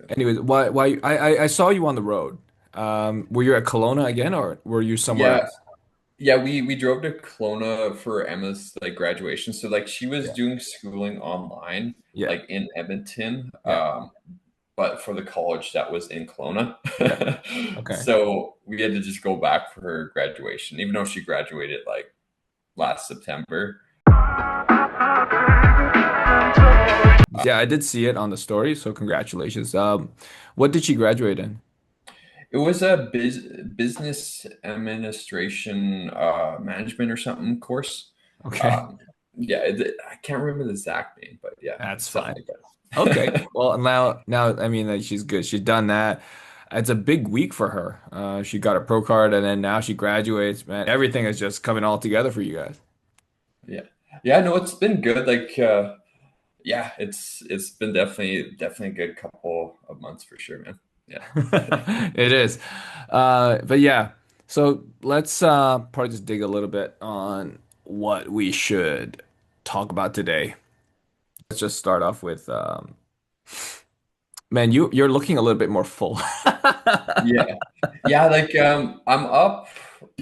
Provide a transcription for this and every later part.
Anyways, why I saw you on the road. Were you at Kelowna again, or were you somewhere Yeah, else? yeah, we drove to Kelowna for Emma's like graduation. So like she was Yeah, doing schooling online, yeah, like in Edmonton, yeah, but for the college that was in Kelowna. yeah. Okay. So we had to just go back for her graduation, even though she graduated like last September. Yeah, I did see it on the story, so congratulations. What did she graduate in? It was a business administration management or something course. Okay, Um, yeah, I can't remember the exact name, but yeah, that's something fine. like Okay. that. Well, now, I mean, like, she's good. She's done that. It's a big week for her. She got a pro card, and then now she graduates. Man, everything is just coming all together for you guys. Yeah. Yeah, no, it's been good. Like yeah, it's been definitely a good couple of months for sure, man. Yeah. It is. But yeah, so let's probably just dig a little bit on what we should talk about today. Let's just start off with man, you're looking a little bit more full. Yeah. Yeah, like I'm up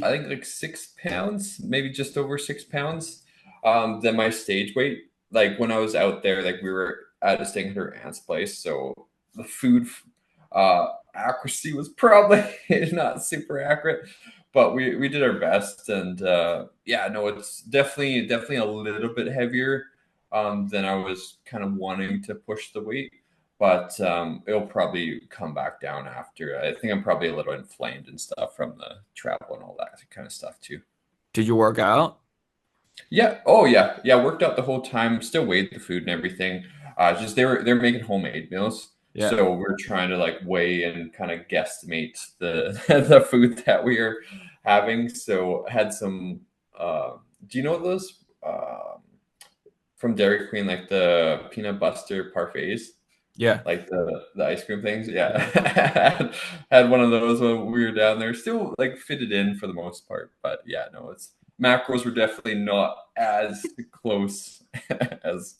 I think like 6 pounds, maybe just over 6 pounds, than my stage weight. Like when I was out there, like we were at staying at her aunt's place, so the food accuracy was probably not super accurate, but we did our best and yeah, no, it's definitely a little bit heavier than I was kind of wanting to push the weight, but it'll probably come back down after. I think I'm probably a little inflamed and stuff from the travel and all that kind of stuff too. Did you work out? Yeah. Oh yeah. Yeah. Worked out the whole time. Still weighed the food and everything. Just they're making homemade meals, Yeah. so we're trying to like weigh and kind of guesstimate the the food that we are having. So I had some. Do you know those from Dairy Queen, like the peanut butter parfaits? Yeah. Like the ice cream things. Yeah, Yeah. had one of those when we were down there. Still like fitted in for the most part, but yeah, no, it's macros were definitely not as close as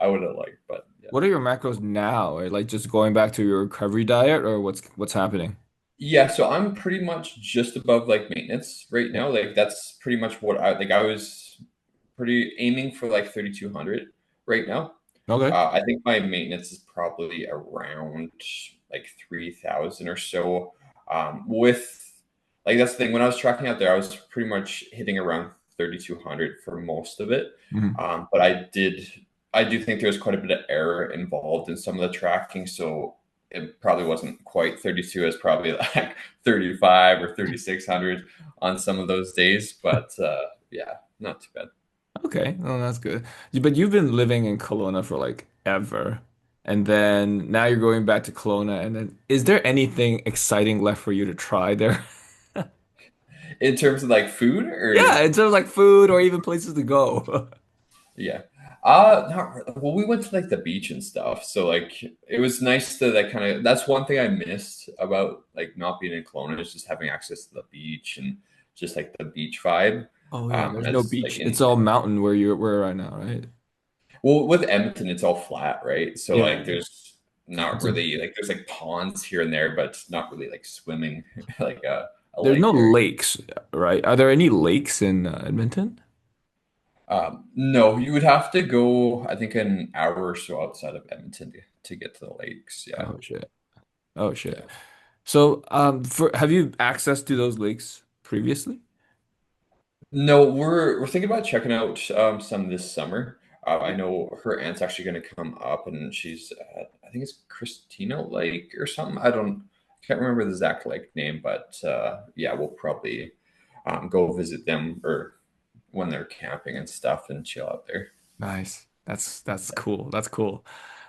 I would have liked, but yeah. What are your macros now? Or like just going back to your recovery diet, or what's happening? Yeah, so I'm pretty much just above like maintenance right Yeah. now. Like that's pretty much what I like. I was pretty aiming for like 3,200 right now. Okay. I think my maintenance is probably around like 3,000 or so. With like that's the thing. When I was tracking out there, I was pretty much hitting around 3,200 for most of it. Mhm. But I do think there's quite a bit of error involved in some of the tracking. So it probably wasn't quite 32. It's probably like 35 or 3,600 on some of those days. But yeah, not too bad. Okay, oh, that's good. But you've been living in Kelowna for like ever, and then now you're going back to Kelowna, and then is there anything exciting left for you to try there? In terms of like food Yeah, or in terms of like food or even places to go. yeah. Not well, we went to like the beach and stuff. So like it was nice to that kind of that's one thing I missed about like not being in Kelowna is just having access to the beach and just like the beach vibe. Oh yeah, there's no As like beach. in It's all mountain where you're right now, right? well with Edmonton it's all flat, right? So Yeah, like there's not it's a, really like there's like ponds here and there, but not really like swimming like a there's no lake area. lakes, right? Are there any lakes in Edmonton? No, you would have to go, I think, an hour or so outside of Edmonton to get to the lakes. Yeah. Oh shit. Oh Yeah. shit. So, for have you access to those lakes previously? No, we're thinking about checking out some this summer. I know her aunt's actually going to come up, and she's at, I think it's Christina Lake or something. I can't remember the exact lake name, but yeah, we'll probably go visit them or when they're camping and stuff and chill out there. Nice. That's cool. That's cool.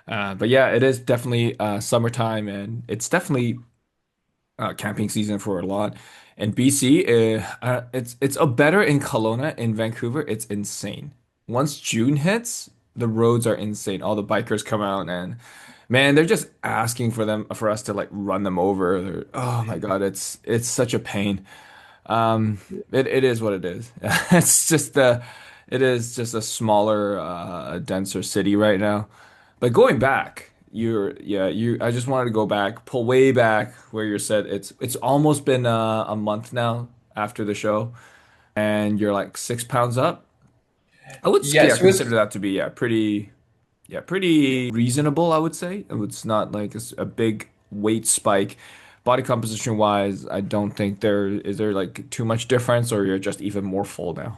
But yeah, it is definitely summertime, and it's definitely camping season for a lot. And BC, it's a better in Kelowna. In Vancouver, it's insane. Once June hits, the roads are insane. All the bikers come out, and man, they're just asking for us to like run them over. Oh my God, it's such a pain. It is what it is. It's just it is just a smaller, denser city right now. But going back. I just wanted to go back, pull way back where you said it's almost been a month now after the show, and you're like 6 pounds up. I would say, Yeah, yeah, so consider it's that to be pretty reasonable, I would say. It's not like a big weight spike. Body composition wise, I don't think there like too much difference, or you're just even more full now.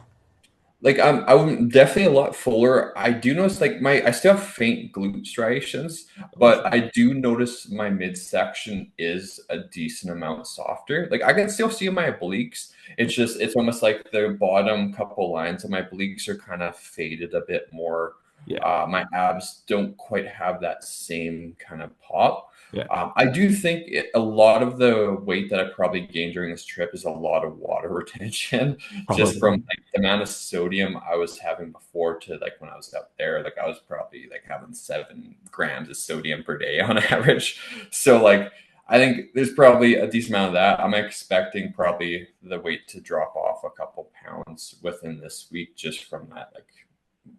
like I'm definitely a lot fuller. I do notice like I still have faint glute striations, Oh, but sure. I do notice my midsection is a decent amount softer. Like I can still see my obliques. It's almost like the bottom couple lines of my obliques are kind of faded a bit more. Yeah, My abs don't quite have that same kind of pop. yeah, I do think a lot of the weight that I probably gained during this trip is a lot of water retention, just from probably. like the amount of sodium I was having before to like when I was out there. Like I was probably like having 7 grams of sodium per day on average. So like I think there's probably a decent amount of that. I'm expecting probably the weight to drop off a couple pounds within this week just from that like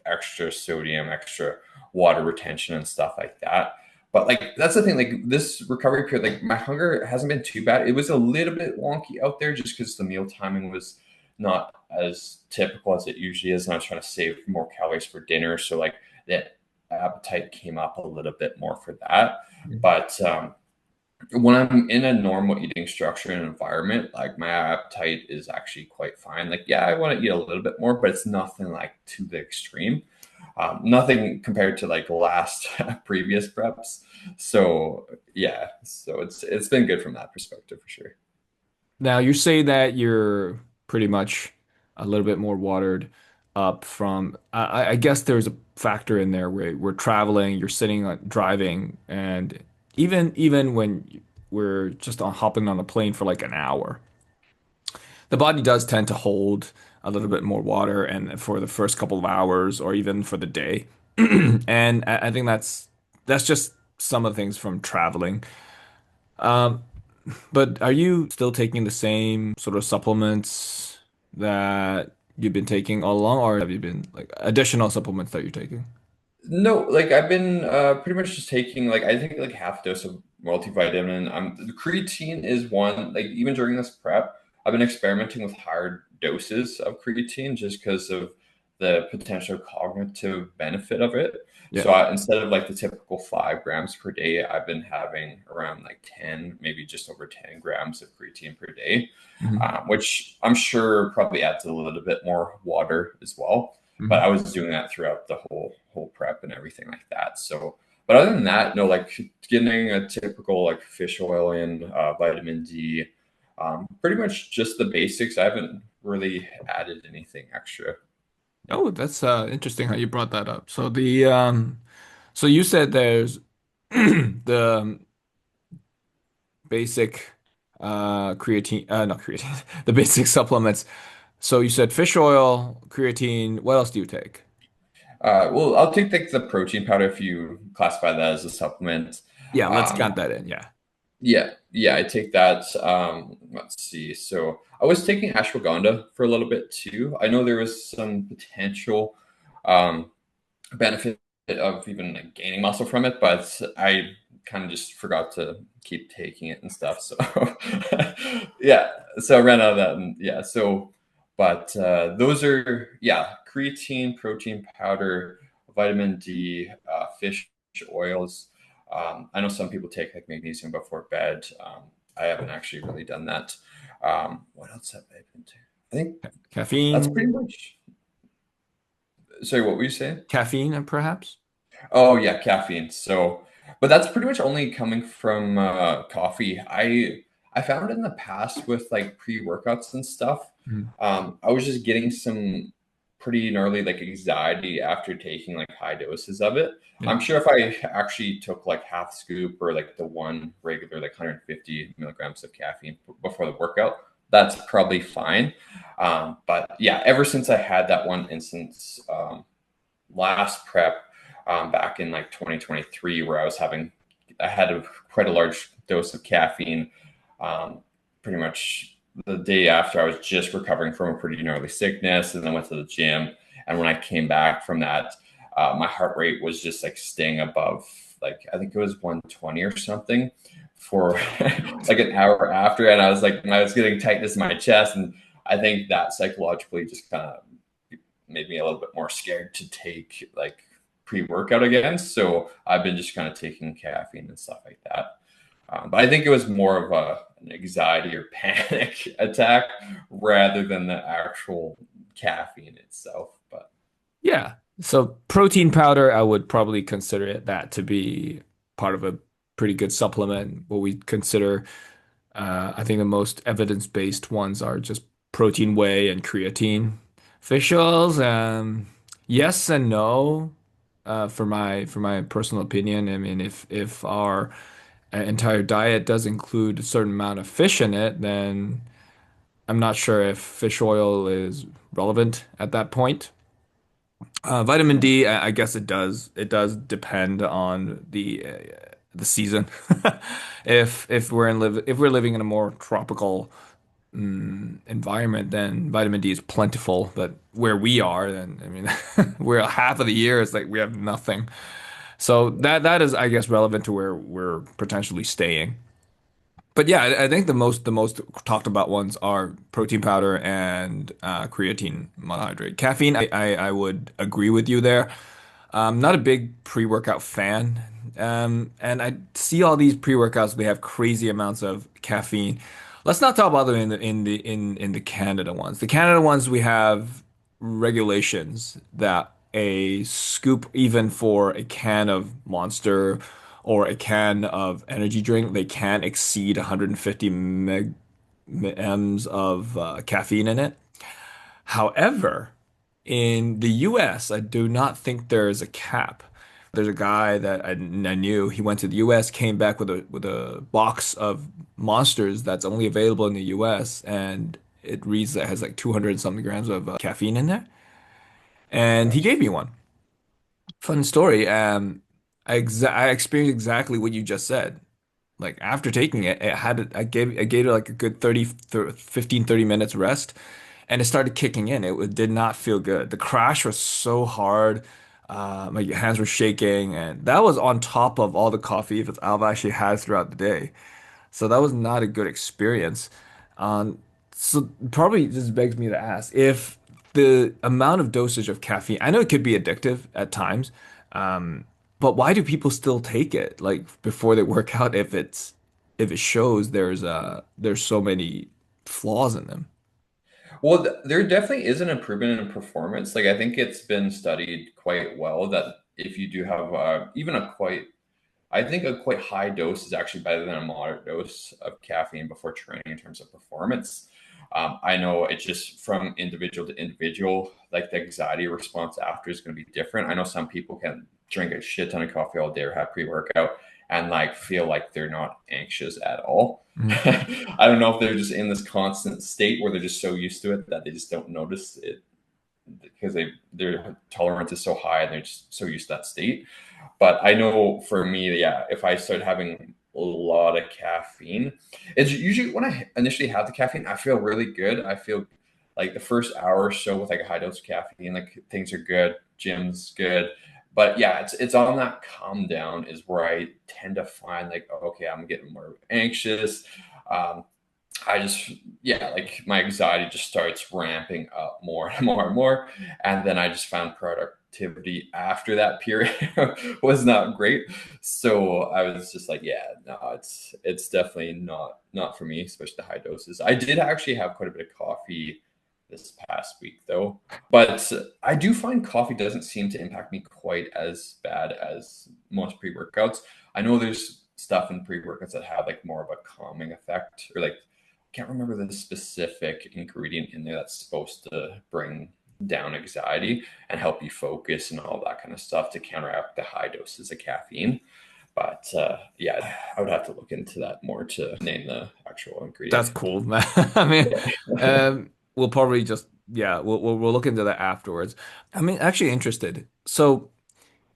extra sodium, extra water retention and stuff like that. But like that's the thing, like this recovery period, like my hunger hasn't been too bad. It was a little bit wonky out there just because the meal timing was not as typical as it usually is. And I was trying to save more calories for dinner. So like that appetite came up a little bit more for that. But when I'm in a normal eating structure and environment, like my appetite is actually quite fine. Like, yeah, I want to eat a little bit more, but it's nothing like to the extreme. Nothing compared to like last previous preps. So yeah, so it's been good from that perspective for sure. Now you say that you're pretty much a little bit more watered up from. I guess there's a factor in there where we're traveling, you're sitting driving, and even when we're just on hopping on a plane for like an hour, the body does tend to hold a little bit more water, and for the first couple of hours or even for the day, and I think that's just some of the things from traveling. Um, but are you still taking the same sort of supplements that you've been taking all along, or have you been like additional supplements that you're taking? No, like I've been pretty much just taking like I think like half a dose of multivitamin. The creatine is one. Like even during this prep, I've been experimenting with higher doses of creatine just because of the potential cognitive benefit of it. Yeah. So instead of like the typical 5 grams per day, I've been having around like 10, maybe just over 10 grams of creatine per day, Hmm. which I'm sure probably adds a little bit more water as well, but I Hmm. was doing that throughout the whole prep and everything like that. So, but other than that, no, like getting a typical like fish oil and vitamin D, pretty much just the basics. I haven't really added anything extra. Oh, that's interesting how you brought that up. So you said there's the basic creatine, not creatine, the basic supplements. So you said fish oil, creatine. What else do you take? Well, I'll take like the protein powder if you classify that as a supplement. Yeah, let's Um, count that in. Yeah. yeah, I take that. Let's see. So I was taking ashwagandha for a little bit too. I know there was some potential um, benefit of even like gaining muscle from it, but I kind of just forgot to keep taking it and stuff. So yeah, so I ran out of that, and yeah, so but those are yeah, creatine, protein powder, vitamin D, fish oils. I know some people take like magnesium before bed. I haven't actually really done that. What else have I been taking? I think that's pretty Caffeine, much. Sorry, what were you saying? caffeine, perhaps? Oh yeah, caffeine. So, but that's pretty much only coming from coffee. I found in the past with like pre-workouts and stuff, Mhm. I was just getting some pretty gnarly like anxiety after taking like high doses of it. Yeah. I'm sure if I actually took like half scoop or like the one regular like 150 milligrams of caffeine before the workout, that's probably fine. But yeah, ever since I had that one instance last prep back in like 2023 where I had quite a large dose of caffeine pretty much the day after I was just recovering from a pretty gnarly sickness and then went to the gym. And when I came back from that, my heart rate was just like staying above like I think it was 120 or something for like an hour after, and I was getting tightness in my chest, and I think that psychologically just kind of made me a little bit more scared to take like pre-workout again. So I've been just kind of taking caffeine and stuff like that. But I think it was more of an anxiety or panic attack rather than the actual caffeine itself. But Yeah. So protein powder, I would probably consider it that to be part of a pretty good supplement. What we consider, I think the most evidence-based ones are just protein whey and creatine. Fish oils, yes and no, for my personal opinion. I mean, if our entire diet does include a certain amount of fish in it, then I'm not sure if fish oil is relevant at that point. Vitamin D, I guess it does. It does depend on the season. If we're living in a more tropical environment, then vitamin D is plentiful. But where we are, then I mean, we're half of the year it's like we have nothing. So that is, I guess, relevant to where we're potentially staying. But yeah, I think the most talked about ones are protein powder and creatine monohydrate. Caffeine, I would agree with you there. I'm not a big pre-workout fan. And I see all these pre-workouts, they have crazy amounts of caffeine. Let's not talk about them in the Canada ones. The Canada ones we have regulations that a scoop, even for a can of Monster or a can of energy drink, they can't exceed 150 mgs of caffeine in it. However, in the US, I do not think there is a cap. There's a guy that I knew. He went to the US, came back with a box of Monsters that's only available in the US, and it reads that it has like 200 and something grams of caffeine in there. And he gave me one. Fun story. I experienced exactly what you just said. Like after taking it, I gave it like a good 15, 30 minutes rest, and it started kicking in. It did not feel good. The crash was so hard. My hands were shaking, and that was on top of all the coffee that I've actually had throughout the day. So that was not a good experience. Um, so probably this begs me to ask if the amount of dosage of caffeine, I know it could be addictive at times, but why do people still take it like before they work out if it shows there's so many flaws in them? well, there definitely is an improvement in performance. Like I think it's been studied quite well that if you do have even a quite I think a quite high dose is actually better than a moderate dose of caffeine before training in terms of performance. I know it's just from individual to individual, like the anxiety response after is going to be different. I know some people can drink a shit ton of coffee all day or have pre-workout and like feel like they're not anxious at all. Mm. I don't know if they're just in this constant state where they're just so used to it that they just don't notice it because their tolerance is so high and they're just so used to that state. But I know for me, yeah, if I start having a lot of caffeine, it's usually when I initially have the caffeine, I feel really good. I feel like the first hour or so with like a high dose of caffeine, like things are good, gym's good. But yeah, it's on that calm down is where I tend to find like, okay, I'm getting more anxious. Um, I just, yeah, like my anxiety just starts ramping up more and more and more. And then I just found productivity after that period was not great. So I was just like, yeah, no, it's definitely not for me, especially the high doses. I did actually have quite a bit of coffee this past week though. But I do find coffee doesn't seem to impact me quite as bad as most pre-workouts. I know there's stuff in pre-workouts that have like more of a calming effect or like can't remember the specific ingredient in there that's supposed to bring down anxiety and help you focus and all that kind of stuff to counteract the high doses of caffeine. But yeah, I would have to look into that more to name the actual ingredient. That's cool, man. I mean, we'll probably just yeah, we'll look into that afterwards. I mean, actually interested. So,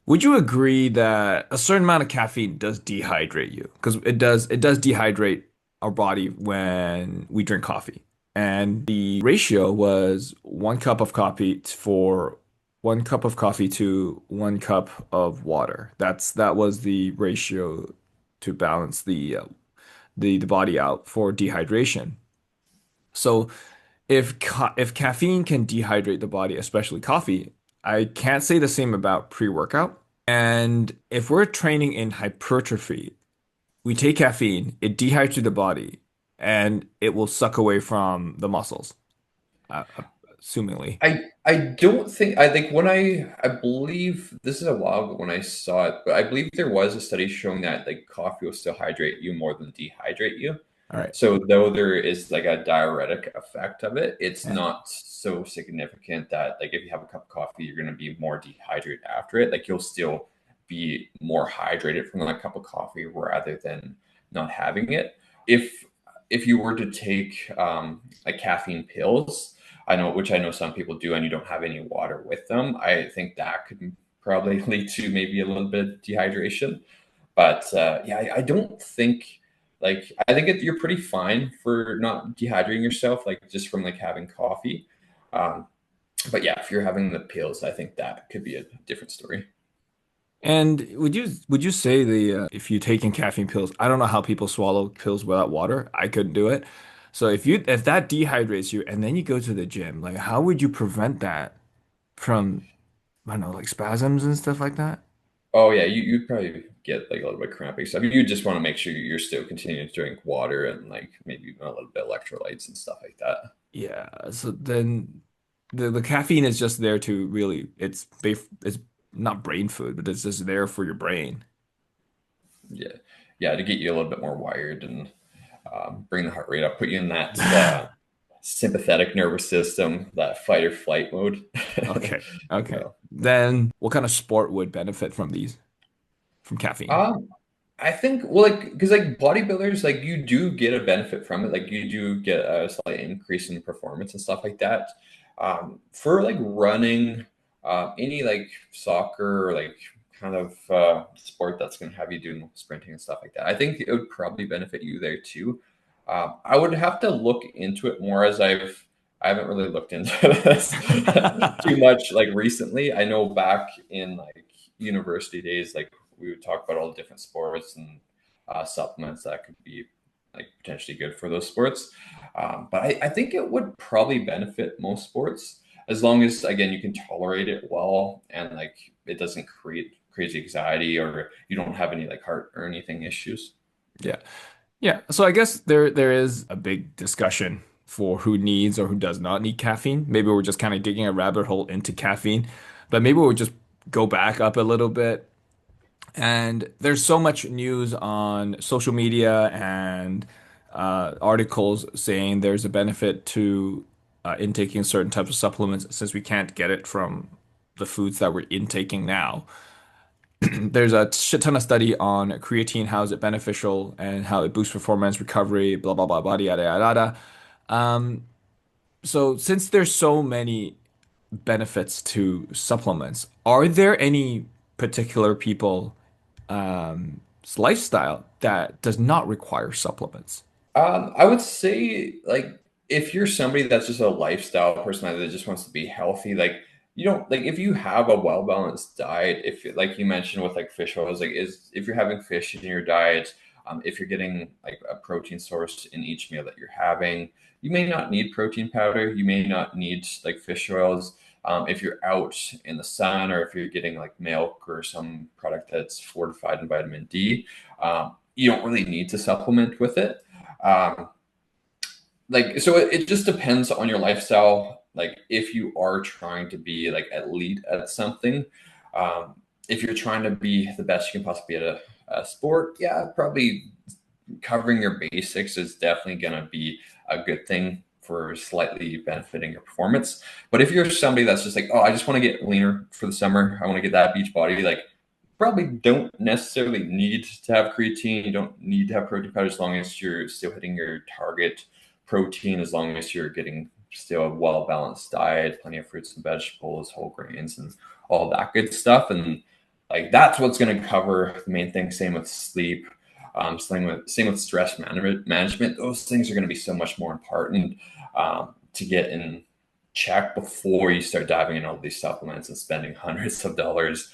would you agree that a certain amount of caffeine does dehydrate you? Because it does dehydrate our body when we drink coffee. And the ratio was 1 cup of coffee for 1 cup of coffee to 1 cup of water. That was the ratio to balance the body out for dehydration. So if caffeine can dehydrate the body, especially coffee, I can't say the same about pre-workout. And if we're training in hypertrophy, we take caffeine, it dehydrates the body, and it will suck away from the muscles, assumingly. I don't think I think when I believe this is a while ago when I saw it, but I believe there was a study showing that like coffee will still hydrate you more than dehydrate you. All right. So though there is like a diuretic effect of it, it's Yeah. not so significant that like if you have a cup of coffee, you're gonna be more dehydrated after it. Like you'll still be more hydrated from that cup of coffee rather than not having it. If if you were to take like caffeine pills, I know some people do, and you don't have any water with them. I think that could probably lead to maybe a little bit of dehydration. But yeah, I don't think like I think you're pretty fine for not dehydrating yourself, like just from like having coffee. Um, but yeah, if you're having the pills, I think that could be a different story. And would you say the if you taking caffeine pills, I don't know how people swallow pills without water. I couldn't do it. So if that dehydrates you and then you go to the gym, like how would you prevent that from, I don't know, like spasms and stuff like that? Oh yeah, you'd probably get like a little bit crampy stuff. You just want to make sure you're still continuing to drink water and like maybe a little bit of electrolytes and stuff like that. Yeah. So then the caffeine is just there to really it's not brain food, but it's just there for your brain. Yeah, yeah, to get you a little bit more wired and bring the heart rate up, put you in that sympathetic nervous system, that fight or flight mode. Okay. Okay. So, Then what kind of sport would benefit from these, from caffeine? um, I think well, like because like bodybuilders, like you do get a benefit from it. Like you do get a slight increase in performance and stuff like that. For like running, any like soccer or like kind of sport that's going to have you doing sprinting and stuff like that. I think it would probably benefit you there too. I would have to look into it more as I haven't really looked into this too much like recently. I know back in like university days, like we would talk about all the different sports and supplements that could be like potentially good for those sports. But I think it would probably benefit most sports as long as again you can tolerate it well and like it doesn't create crazy anxiety or you don't have any like heart or anything issues. Yeah. Yeah. So I guess there is a big discussion for who needs or who does not need caffeine. Maybe we're just kind of digging a rabbit hole into caffeine, but maybe we'll just go back up a little bit. And there's so much news on social media and articles saying there's a benefit to intaking certain types of supplements since we can't get it from the foods that we're intaking now. There's a shit ton of study on creatine, how is it beneficial and how it boosts performance, recovery, blah blah blah, blah yada yada yada. So since there's so many benefits to supplements, are there any particular people lifestyle that does not require supplements? I would say like if you're somebody that's just a lifestyle personality that just wants to be healthy, like you don't like if you have a well balanced diet, if like you mentioned with like fish oils, like is if you're having fish in your diet, if you're getting like a protein source in each meal that you're having, you may not need protein powder, you may not need like fish oils. If you're out in the sun or if you're getting like milk or some product that's fortified in vitamin D, you don't really need to supplement with it. Um, like so it just depends on your lifestyle. Like if you are trying to be like elite at something, if you're trying to be the best you can possibly be at a sport, yeah, probably covering your basics is definitely going to be a good thing for slightly benefiting your performance. But if you're somebody that's just like, oh, I just want to get leaner for the summer, I want to get that beach body, like probably don't necessarily need to have creatine. You don't need to have protein powder as long as you're still hitting your target protein, as long as you're getting still a well balanced diet, plenty of fruits and vegetables, whole grains, and all that good stuff. And like that's what's going to cover the main thing. Same with sleep. Same with stress management. Those things are going to be so much more important to get in. check before you start diving in all these supplements and spending hundreds of dollars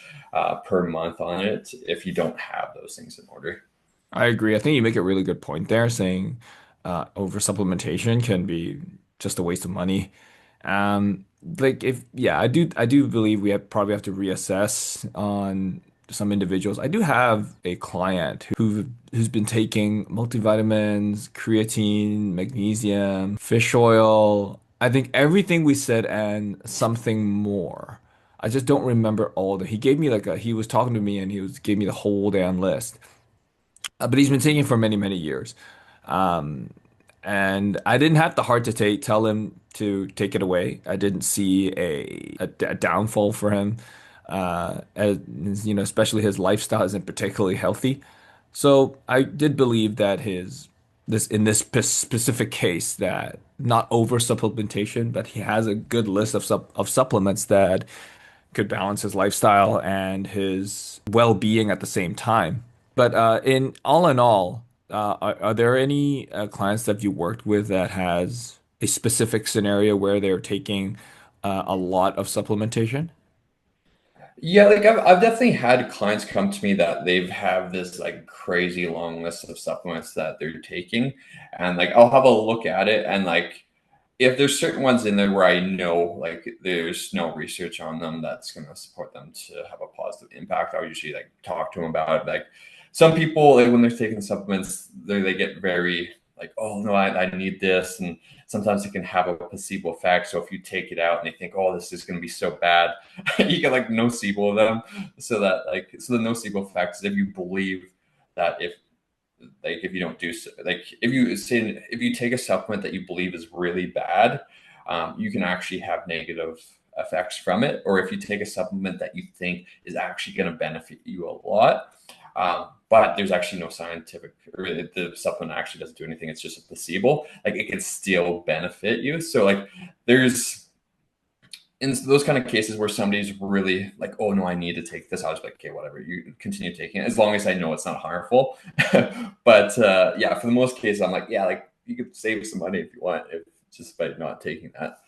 per month on it if you don't have those things in order. I agree. I think you make a really good point there, saying over supplementation can be just a waste of money. Like if yeah, I do believe probably have to reassess on some individuals. I do have a client who's been taking multivitamins, creatine, magnesium, fish oil. I think everything we said and something more. I just don't remember all the. He gave me he was talking to me and gave me the whole damn list. But he's been taking it for many, many years. Um, and I didn't have the heart to tell him to take it away. I didn't see a downfall for him. As especially his lifestyle isn't particularly healthy. So I did believe that this specific case that not over supplementation, but he has a good list of supplements that could balance his lifestyle and his well-being at the same time. But in all, are there any clients that you worked with that has a specific scenario where they're taking a lot of supplementation? Yeah, like I've definitely had clients come to me that they've have this like crazy long list of supplements that they're taking, and like I'll have a look at it, and like if there's certain ones in there where I know like there's no research on them that's going to support them to have a positive impact, I'll usually like talk to them about it. Like some people, like when they're taking supplements, they get very like, oh no, I need this, and sometimes it can have a placebo effect. So if you take it out and they think, oh, this is going to be so bad, you get like nocebo them. So the nocebo effect is if you believe that if you don't do so, like if you take a supplement that you believe is really bad, you can actually have negative effects from it. Or if you take a supplement that you think is actually going to benefit you a lot, but there's actually no scientific, or the supplement actually doesn't do anything. It's just a placebo. Like it can still benefit you. So like there's in those kind of cases where somebody's really like, oh no, I need to take this, I was like, okay, whatever, you continue taking it as long as I know it's not harmful. But yeah, for the most cases, I'm like, yeah, like you could save some money if you want, if just by not taking that.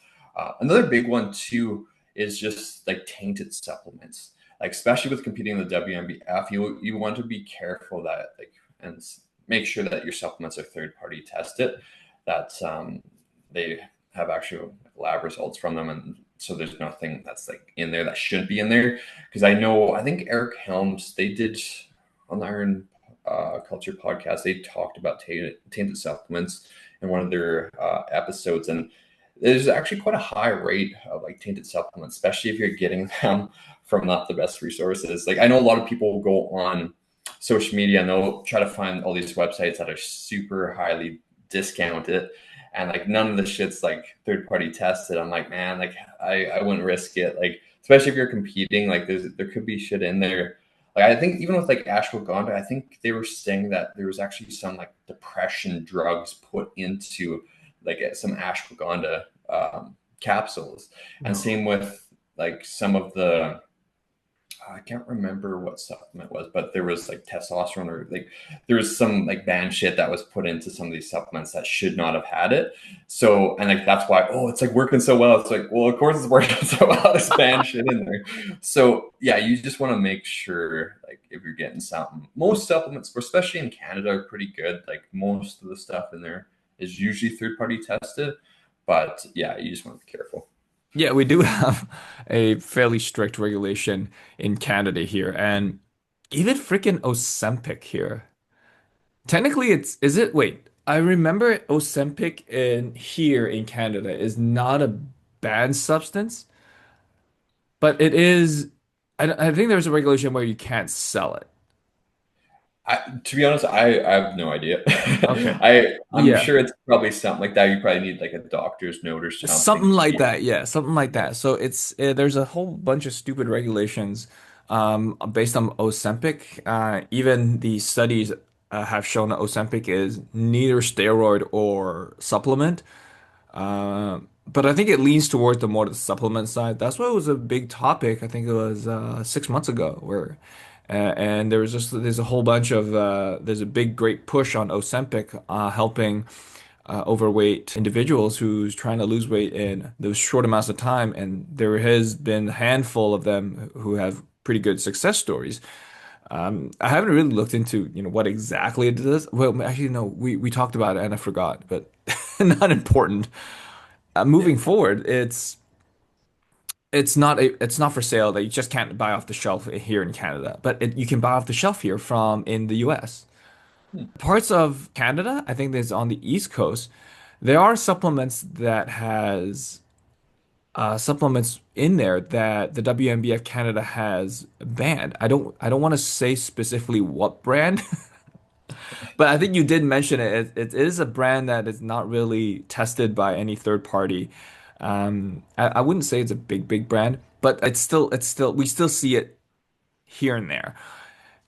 Another big one too is just like tainted supplements, like especially with competing in the WMBF, you want to be careful that like and make sure that your supplements are third party tested, that they have actual lab results from them, and so there's nothing that's like in there that shouldn't be in there. Because I think Eric Helms, they did on the Iron Culture podcast, they talked about tainted supplements in one of their episodes, and there's actually quite a high rate of like tainted supplements, especially if you're getting them from not the best resources. Like I know a lot of people will go on social media and they'll try to find all these websites that are super highly discounted, and like none of the shit's like third party tested. I'm like, man, like I wouldn't risk it. Like especially if you're competing, like there could be shit in there. Like I think even with like ashwagandha, I think they were saying that there was actually some like depression drugs put into like some ashwagandha capsules, and same with like some of the I can't remember what supplement it was, but there was like testosterone or like there was some like banned shit that was put into some of these supplements that should not have had it. So and like that's why it's like working so well. It's like well of course it's working so well. There's banned shit in there. So yeah, you just want to make sure like if you're getting something. Most supplements, especially in Canada, are pretty good. Like most of the stuff in there is usually third party tested, but yeah, you just want to be careful. Yeah, we do have a fairly strict regulation in Canada here, and even freaking Ozempic here. Technically, is it? Wait, I remember Ozempic in here in Canada is not a banned substance, but it is. I think there's a regulation where you can't sell it. To be honest, I have no idea. Okay. I'm Yeah. sure it's probably something like that. You probably need like a doctor's note or Something something. like that, yeah, something like that. So there's a whole bunch of stupid regulations based on Ozempic. Even the studies have shown that Ozempic is neither steroid or supplement. But I think it leans towards the more the supplement side. That's why it was a big topic. I think it was 6 months ago, where and there's a whole bunch of there's a big great push on Ozempic helping. overweight individuals who's trying to lose weight in those short amounts of time, and there has been a handful of them who have pretty good success stories. I haven't really looked into, what exactly it does. Well, actually, no, we talked about it and I forgot, but not important. Yeah. Moving forward, it's not for sale that you just can't buy off the shelf here in Canada, but you can buy off the shelf here from in the US. Hmm. Parts of Canada, I think there's on the East Coast, there are supplements in there that the WMBF Canada has banned. I don't want to say specifically what brand, but I think you did mention it. It is a brand that is not really tested by any third party. I wouldn't say it's a big brand, but we still see it here and there.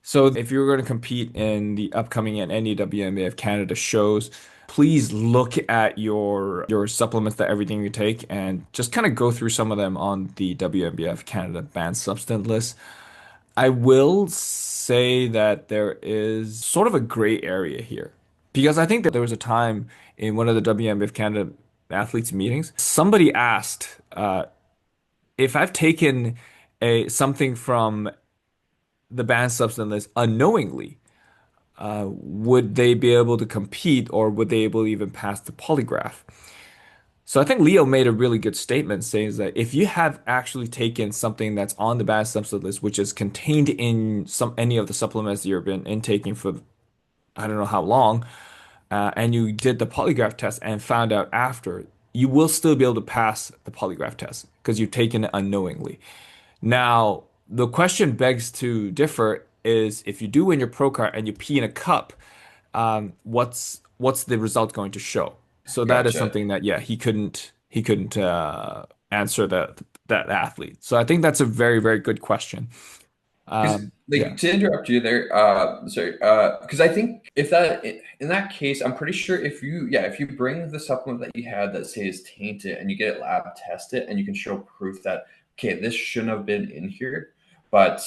So if you're going to compete in the upcoming and any WMBF Canada shows, please look at your supplements, that everything you take, and just kind of go through some of them on the WMBF Canada banned substance list. I will say that there is sort of a gray area here because I think that there was a time in one of the WMBF Canada athletes meetings, somebody asked if I've taken a something from the banned substance list unknowingly, would they be able to compete or would they able to even pass the polygraph? So I think Leo made a really good statement saying that if you have actually taken something that's on the banned substance list, which is contained in any of the supplements you've been intaking for I don't know how long, and you did the polygraph test and found out after, you will still be able to pass the polygraph test because you've taken it unknowingly. Now, the question begs to differ is if you do win your pro card and you pee in a cup, what's the result going to show? So that is Gotcha. something that yeah he couldn't answer that athlete. So I think that's a very good question. Because, Yeah, like, to interrupt you there, sorry, because I think if that in that case, I'm pretty sure if if you bring the supplement that you had that says tainted and you get it lab tested and you can show proof that okay, this shouldn't have been in here, but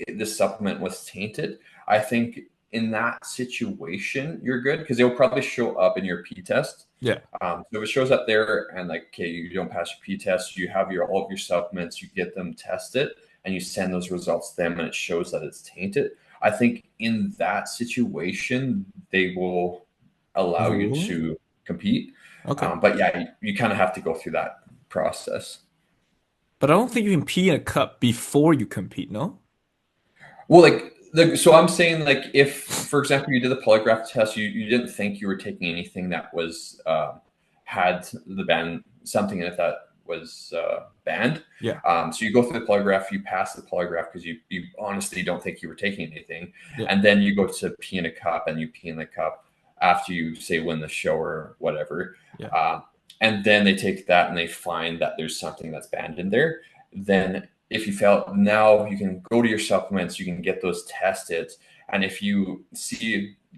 this supplement was tainted, I think in that situation you're good because it'll probably show up in your P test. yeah, So if it shows up there and like, okay, you don't pass your P test, you have all of your supplements, you get them tested and you send those results to them and it shows that it's tainted. I think in that situation, they will allow you overrule it. to compete. Okay, But yeah, you kind of have to go through that process. but I don't think you can pee in a cup before you compete. No. Well, so I'm saying like if, for example, you did the polygraph test, you didn't think you were taking anything that was had the ban something in it that was banned. Yeah, So you go through the polygraph, you pass the polygraph because you honestly don't think you were taking anything, yeah, and then you go to pee in a cup and you pee in the cup after you say win the show or whatever, yeah. um, and then they take that and they find that there's something that's banned in there. Then if you fail, now you can go to your supplements, you can get those tested. And if you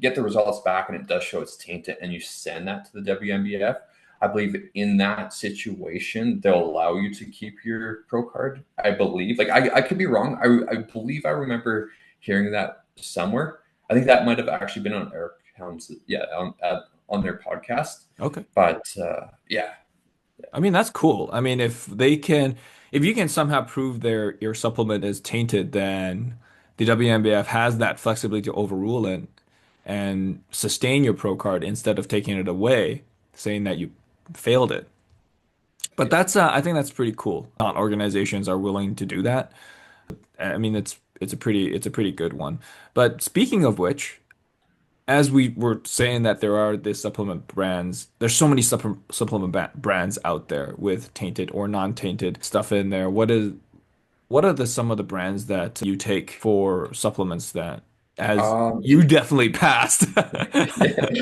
get the results back and it does show it's tainted and you send that to the WMBF, I believe in that situation, they'll allow you to keep your pro card. I believe, like, I could be wrong. I believe I remember hearing that somewhere. I think that might have actually been on Eric Helms, yeah, on their podcast. Okay. But yeah, I mean, that's cool. I mean, if you can somehow prove your supplement is tainted, then the WMBF has that flexibility to overrule it and sustain your pro card instead of taking it away, saying that you failed it. But yeah. I think that's pretty cool. Not organizations are willing to do that. I mean, it's a pretty good one. But speaking of which, as we were saying that there are these supplement brands, there's so many supplement brands out there with tainted or non-tainted stuff in there. What are some of the brands that you take for supplements that as you It, definitely passed? yeah,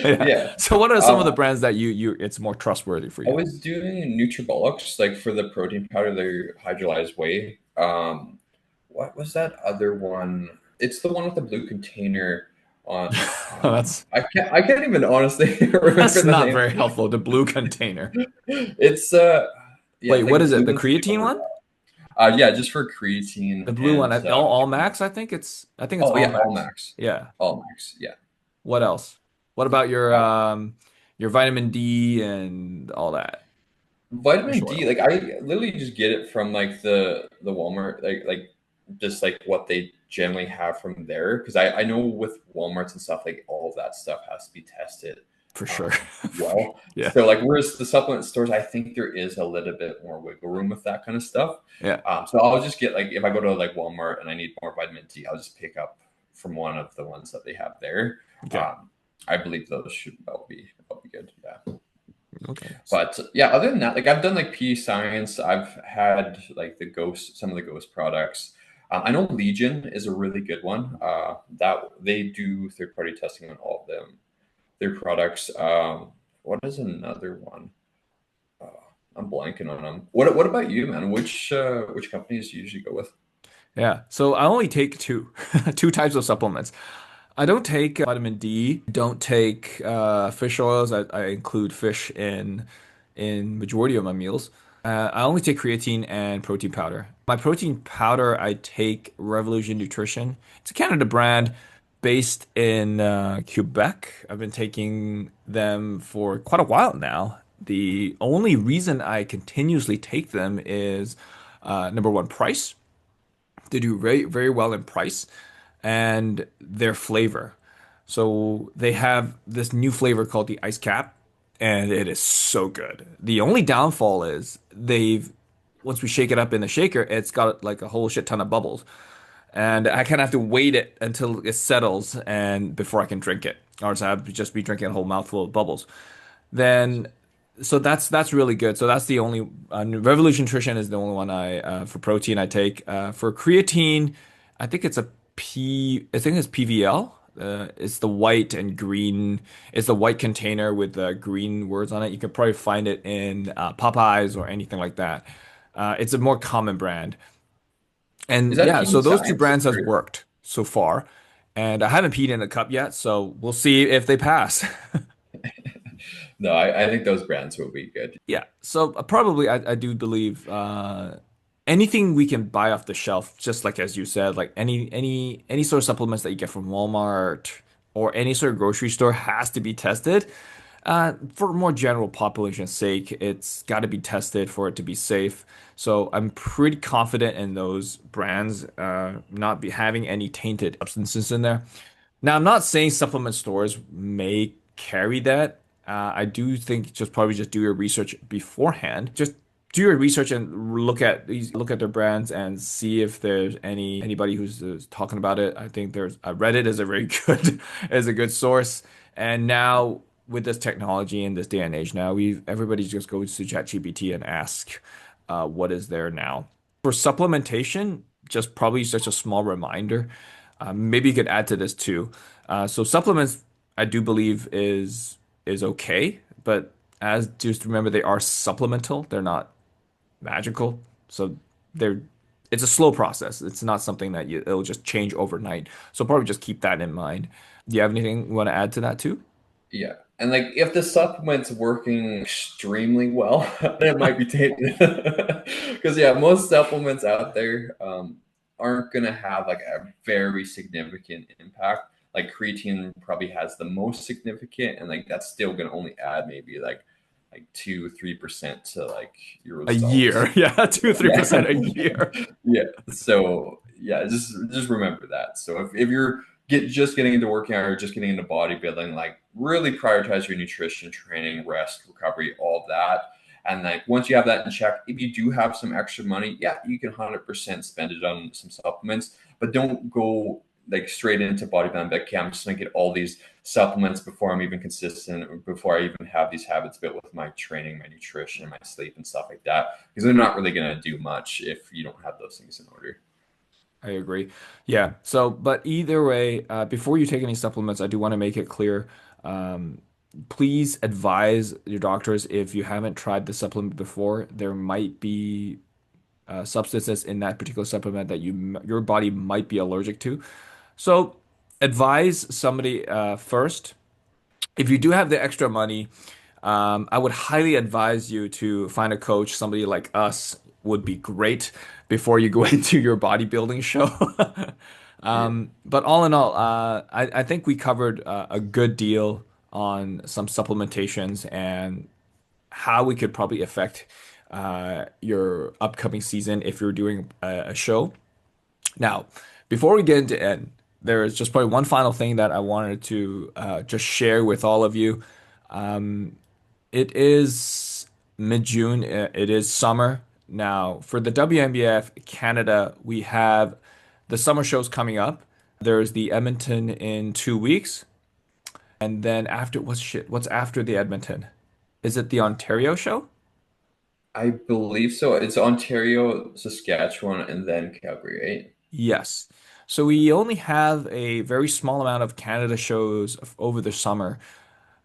Yeah. yeah. So what are some of the Um, brands that you it's more trustworthy for I you? was doing Nutribulks, like for the protein powder, their hydrolyzed whey. What was that other one? It's the one with the blue container on. That's I can't even honestly remember that's the not name. very helpful. The blue container. It's yeah, Wait, it's what like is it? blue The with creatine yellow. one? Yeah, just for creatine The blue one. and All Max, I think it's oh All yeah, All Max. Max, Yeah. All Max, yeah. What else? What about your Uh, your vitamin D and all that fish Vitamin D, oil. like I literally just get it from like the Walmart, like just like what they generally have from there. Because I know with Walmarts and stuff, like all of that stuff has to be tested For sure. well. Yeah. So like whereas the supplement stores, I think there is a little bit more wiggle room with that kind of stuff. Yeah. So I'll just get like if I go to like Walmart and I need more vitamin D, I'll just pick up from one of the ones that they have there. Okay. Um, I believe those should all be good. Yeah. Okay. But yeah, other than that, like I've done like P Science. I've had like the Ghost, some of the Ghost products. I know Legion is a really good one. That they do third party testing on all of them, their products. What is another one? Uh, I'm blanking on them. What about you, man? Which companies do you usually go with? Yeah. So I only take two, two types of supplements. I don't take vitamin D, don't take fish oils. I include fish in majority of my meals. I only take creatine and protein powder. My protein powder, I take Revolution Nutrition. It's a Canada brand based in Quebec. I've been taking them for quite a while now. The only reason I continuously take them is number one, price. They do very, very well in price and their flavor. So they have this new flavor called the ice cap, and it is so good. The only downfall is they've once we shake it up in the shaker, it's got like a whole shit ton of bubbles. And I kind of have to wait it until it settles and before I can drink it. Or else I'd just be drinking a whole mouthful of bubbles. Then so that's really good. So that's the only Revolution Nutrition is the only one I for protein I take. For creatine, I think it's a I think it's PVL. It's the white and green. It's the white container with the green words on it. You can probably find it in Popeyes or anything like that. It's a more common brand. Is And that yeah, so P those two Science? brands has worked so far. And I haven't peed in a cup yet, so we'll see if they pass. No, I think those brands will be good. Yeah, so probably I do believe anything we can buy off the shelf, just like as you said, like any sort of supplements that you get from Walmart or any sort of grocery store has to be tested. For more general population's sake, it's got to be tested for it to be safe. So I'm pretty confident in those brands not be having any tainted substances in there. Now, I'm not saying supplement stores may carry that. I do think just probably just do your research beforehand. Just do your research and look at their brands and see if there's anybody who's talking about it. I think there's Reddit is a very good is a good source. And now with this technology in this day and age, now we everybody just goes to ChatGPT and ask what is there now. For supplementation, just probably such a small reminder. Maybe you could add to this too. So supplements, I do believe is okay, but as just remember they are supplemental. They're not magical. So they're it's a slow process. It's not something that it'll just change overnight. So probably just keep that in mind. Do you have anything you want to add to that too? Yeah. And like if the supplement's working extremely well, then it might be tainted. Because yeah, most supplements out there aren't gonna have like a very significant impact. Like creatine probably has the most significant, and like that's still gonna only add maybe like 2-3% to like your A results. year. Yeah, 2-3% Yeah. a year. Yeah. So yeah, just remember that. So if you're just getting into working out or just getting into bodybuilding, like really prioritize your nutrition, training, rest, recovery, all of that. And like once you have that in check, if you do have some extra money, yeah, you can 100% spend it on some supplements, but don't go like straight into bodybuilding. Like, okay, I'm just gonna get all these supplements before I'm even consistent, or before I even have these habits built with my training, my nutrition, my sleep, and stuff like that. Because they're not really gonna do much if you don't have those things in order. I agree. Yeah. So, but either way, before you take any supplements, I do want to make it clear. Um, Please advise your doctors if you haven't tried the supplement before. There might be substances in that particular supplement that your body might be allergic to. So, advise somebody first. If you do have the extra money, I would highly advise you to find a coach. Somebody like us would be great before you go into your bodybuilding show. Yeah. But all in all, I think we covered a good deal on some supplementations and how we could probably affect your upcoming season if you're doing a show. Now, before we get into it, there is just probably one final thing that I wanted to just share with all of you. It is mid-June. It is summer. Now, for the WMBF Canada, we have the summer shows coming up. There's the Edmonton in 2 weeks. And then after, what's after the Edmonton? Is it the Ontario show? I believe so. It's Ontario, Saskatchewan, and then Calgary, right? Yes. So we only have a very small amount of Canada shows over the summer.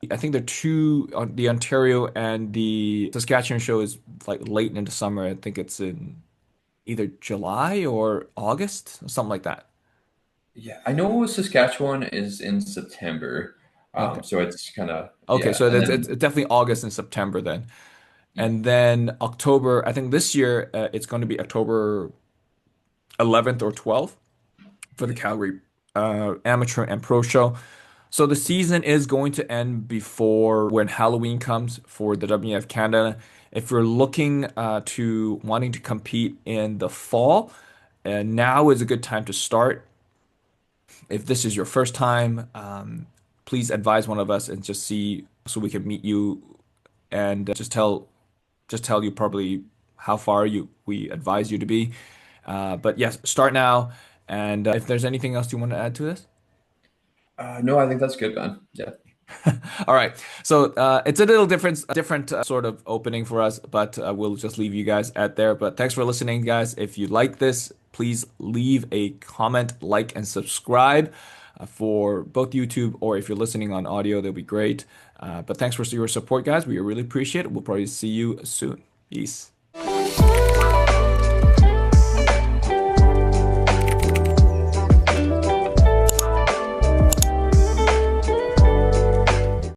I think the two, the Ontario and the Saskatchewan show is like late into summer. I think it's in either July or August, something like that. Yeah, I know Saskatchewan is in September. Okay. So it's kind of, Okay, yeah. so And it's then, definitely August and September then. yeah. And then October, I think this year it's going to be October 11th or 12th for the Yeah. Calgary amateur and pro show. So the season is going to end before when Halloween comes for the WF Canada. If you're looking to wanting to compete in the fall, now is a good time to start. If this is your first time, please advise one of us and just see so we can meet you and just tell you probably how far you we advise you to be. But yes, start now. And if there's anything else you want to add to this? No, I think that's good, man. Yeah. All right. So it's a little different sort of opening for us, but we'll just leave you guys at there. But thanks for listening, guys. If you like this, please leave a comment, like, and subscribe for both YouTube or if you're listening on audio, that'll be great. But thanks for your support, guys. We really appreciate it. We'll probably see you soon. Peace.